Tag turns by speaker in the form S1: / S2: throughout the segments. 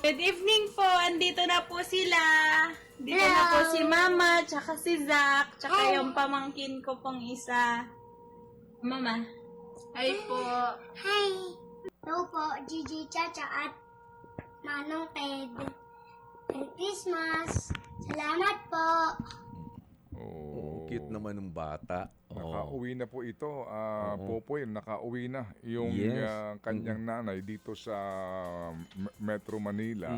S1: Good evening po. Andito na po sila. Dito na po si Mama, tsaka si Zach, tsaka yung pamangkin ko pong isa. Mama. Hi po.
S2: Hi! Hello po, Gigi Chacha at Manong Ted. Merry Christmas! Salamat po!
S3: Oh, cute naman ng bata.
S4: Nakauwi na po ito. Popoy, nakauwi na yung
S3: Yes.
S4: kanyang nanay dito sa Metro Manila.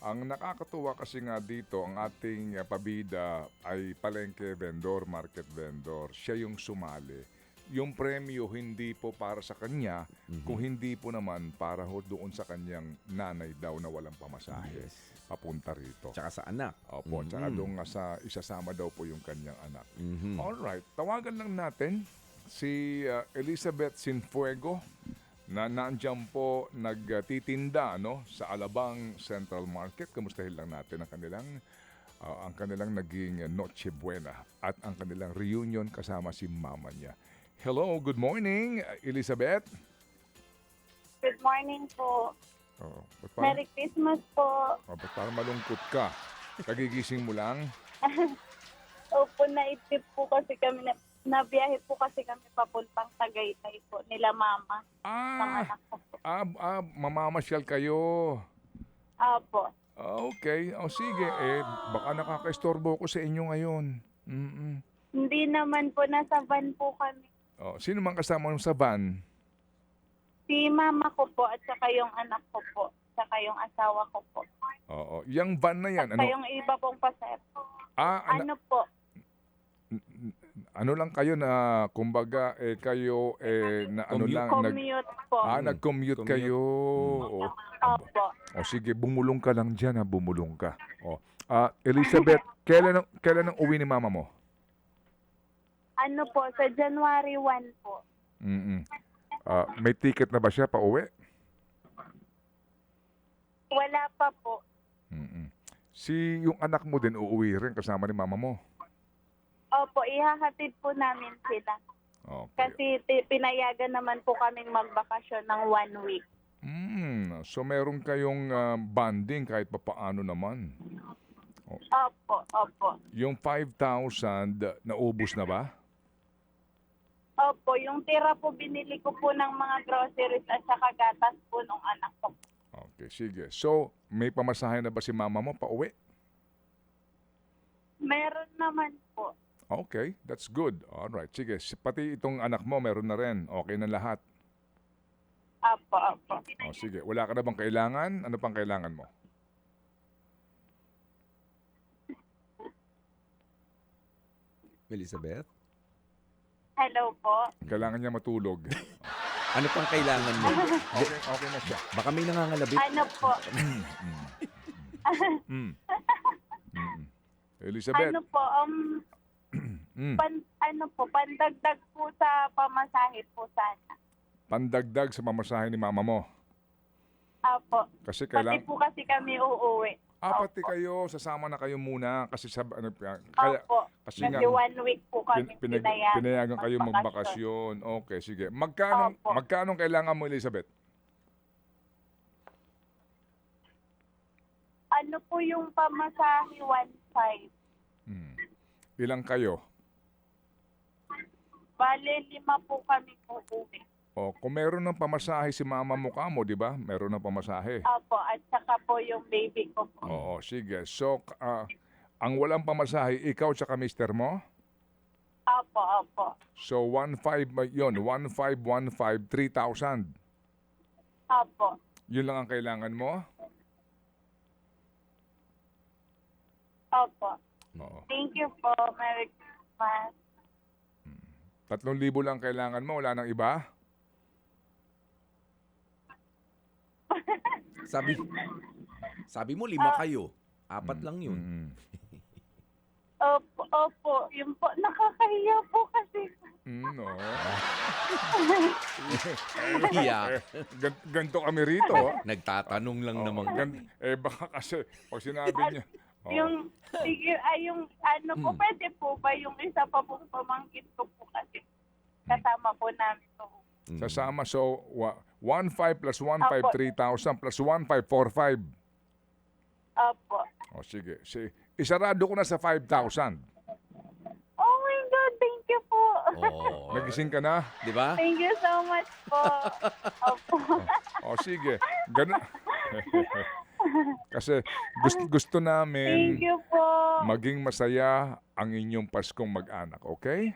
S4: Ang nakakatuwa kasi nga dito, ang ating pabida ay palengke vendor, market vendor. Siya yung sumali. Yung premyo hindi po para sa kanya, kung hindi po naman para ho doon sa kanyang nanay daw na walang pamasahe. Papunta rito.
S3: Tsaka sa anak.
S4: Opo, tsaka doon nga sa isasama daw po yung kanyang anak. Alright, tawagan lang natin si Elizabeth Sinfuego na nandiyan po nagtitinda sa Alabang Central Market. Kamustahin lang natin ang kanilang naging Noche Buena at ang kanilang reunion kasama si mama niya. Hello, good morning, Elizabeth.
S5: Good morning po.
S4: Oh,
S5: Merry Christmas po.
S4: ba't parang malungkot ka? Kagigising mo lang?
S5: Opo, naitip po kasi kami, nabiyahe po kasi kami papuntang Tagaytay po nila mama. Ng anak ko po.
S4: Mamamasyal kayo.
S5: Apo.
S4: Okay. O sige, baka nakaka-istorbo ko sa inyo ngayon.
S5: Hindi naman po, nasa van po kami.
S4: Sino man kasama mo sa van?
S5: Si mama ko po at saka yung anak ko po. Saka yung asawa ko po.
S4: Oo. Yang van na yan,
S5: Saka yung iba pong pasero. Ano po?
S4: Ano lang kayo na, kumbaga, kayo, na ano lang,
S5: Commute po.
S4: nag-commute kayo.
S5: Opo.
S4: O sige, bumulong ka lang dyan, bumulong ka. Elizabeth, kailan ang uwi ni mama mo?
S5: Ano po, sa January 1 po.
S4: May ticket na ba siya pa uwi?
S5: Wala pa po.
S4: Yung anak mo din uuwi rin kasama ni mama mo?
S5: Opo, ihahatid po namin sila.
S4: Okay.
S5: Kasi pinayagan naman po kaming magbakasyon ng 1 week.
S4: So meron kayong bonding kahit papaano naman.
S5: Opo, opo.
S4: Yung 5,000, naubos na ba?
S5: Opo, yung tira po binili ko po ng mga groceries at saka gatas po ng anak ko.
S4: Okay, sige. So, may pamasahe na ba si mama mo pa uwi?
S5: Meron naman po.
S4: Okay, that's good. Alright, sige. Pati itong anak mo, meron na rin. Okay na lahat.
S5: Opo, opo.
S4: Sige. Wala ka na bang kailangan? Ano pang kailangan mo?
S3: Elizabeth?
S5: Hello po.
S4: Kailangan niya matulog.
S3: Ano pang kailangan mo?
S4: Okay na siya.
S3: Baka may nangangalabit.
S5: Ano po?
S4: Elizabeth.
S5: Ano po? Pandagdag po sa pamasahe po sana.
S4: Pandagdag sa mamasahe ni mama mo.
S5: Opo.
S4: Kasi
S5: Pati po kasi kami uuwi.
S4: pati kayo, sasama na kayo muna kasi kaya,
S5: Opo.
S4: kasi nga,
S5: Kasi 1 week po kami
S4: pinayagan kayo magbakasyon. Okay, sige. Magkano kailangan mo, Elizabeth?
S5: Ano po yung pamasahe 1.5?
S4: Ilang kayo?
S5: Bale, 5 po kami uuwi.
S4: Kung meron ng pamasahe si mama mo kamo, di ba? Meron ng pamasahe.
S5: Opo, at saka po yung baby ko po.
S4: Oo, sige. So, ang walang pamasahe, ikaw tsaka mister mo?
S5: Opo, opo.
S4: So, 1,500 yun. 1,515, 3,000.
S5: Opo.
S4: Yun lang ang kailangan mo?
S5: Opo.
S4: Oo.
S5: Thank you po. Merry Christmas.
S4: 3,000 lang kailangan mo, wala nang iba?
S3: Sabi mo 5 kayo. 4 lang yun.
S5: Opo, opo. Yun po. Nakakahiya po kasi.
S4: No.
S3: Iyak.
S4: Ganto kami rito.
S3: Nagtatanong lang naman.
S4: Baka kasi, pag sinabi niya,
S5: Yung, yung ano po, pwede po ba yung isa pa pong pamangkin ko po kasi kasama po namin po.
S4: sasama, so 1,500 plus 1,500, 3,000 plus 1,545.
S5: Opo.
S4: O sige, isarado ko na sa 5,000.
S5: Oh my God, thank you po.
S3: Oh,
S4: Nagising ka na?
S3: di ba?
S5: Thank you so much po. Opo.
S4: O sige, ganun. Kasi gusto namin
S5: Thank you po.
S4: maging masaya ang inyong Paskong mag-anak, okay?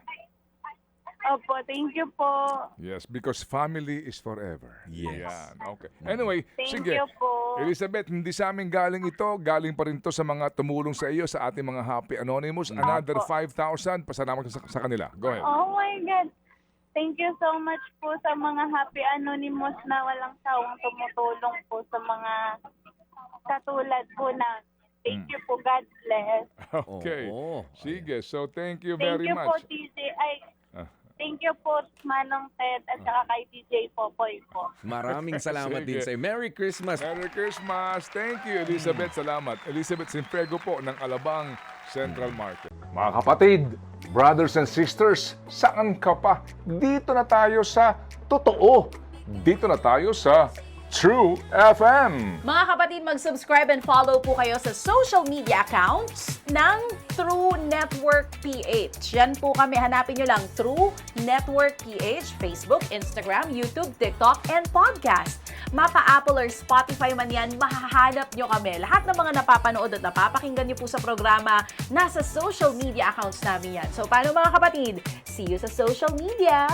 S5: Opo, thank you po.
S4: Yes, because family is forever.
S3: Yes.
S4: Yan, okay. Anyway,
S5: Thank
S4: sige.
S5: you po.
S4: Elizabeth, hindi sa amin galing ito. Galing pa rin to sa mga tumulong sa iyo, sa ating mga Happy Anonymous. Another 5,000. Pasalamat ka sa kanila. Go ahead.
S5: Oh my God. Thank you so much po sa mga Happy Anonymous na walang sawang tumutulong po sa mga katulad po na. Thank you po. God bless.
S4: Okay.
S3: Oo.
S4: Sige, so thank you
S5: Thank
S4: very
S5: you po,
S4: much.
S5: TJ.
S4: Ah.
S5: Thank you po, Manong Ted, at saka kay TJ Popoy po.
S3: Maraming salamat din
S4: Sige.
S3: sa'yo. Merry Christmas.
S4: Merry Christmas. Thank you, Elizabeth. Salamat. Elizabeth Sinfrego po ng Alabang Central Market. Mga kapatid, brothers and sisters, saan ka pa? Dito na tayo sa totoo. Dito na tayo sa True FM.
S6: Mga kapatid, mag-subscribe and follow po kayo sa social media accounts ng True Network PH. Yan po kami, hanapin nyo lang True Network PH, Facebook, Instagram, YouTube, TikTok, and podcast. Mapa Apple or Spotify man yan, mahahanap nyo kami. Lahat ng mga napapanood at napapakinggan nyo po sa programa, nasa social media accounts namin yan. So, paano mga kapatid? See you sa social media!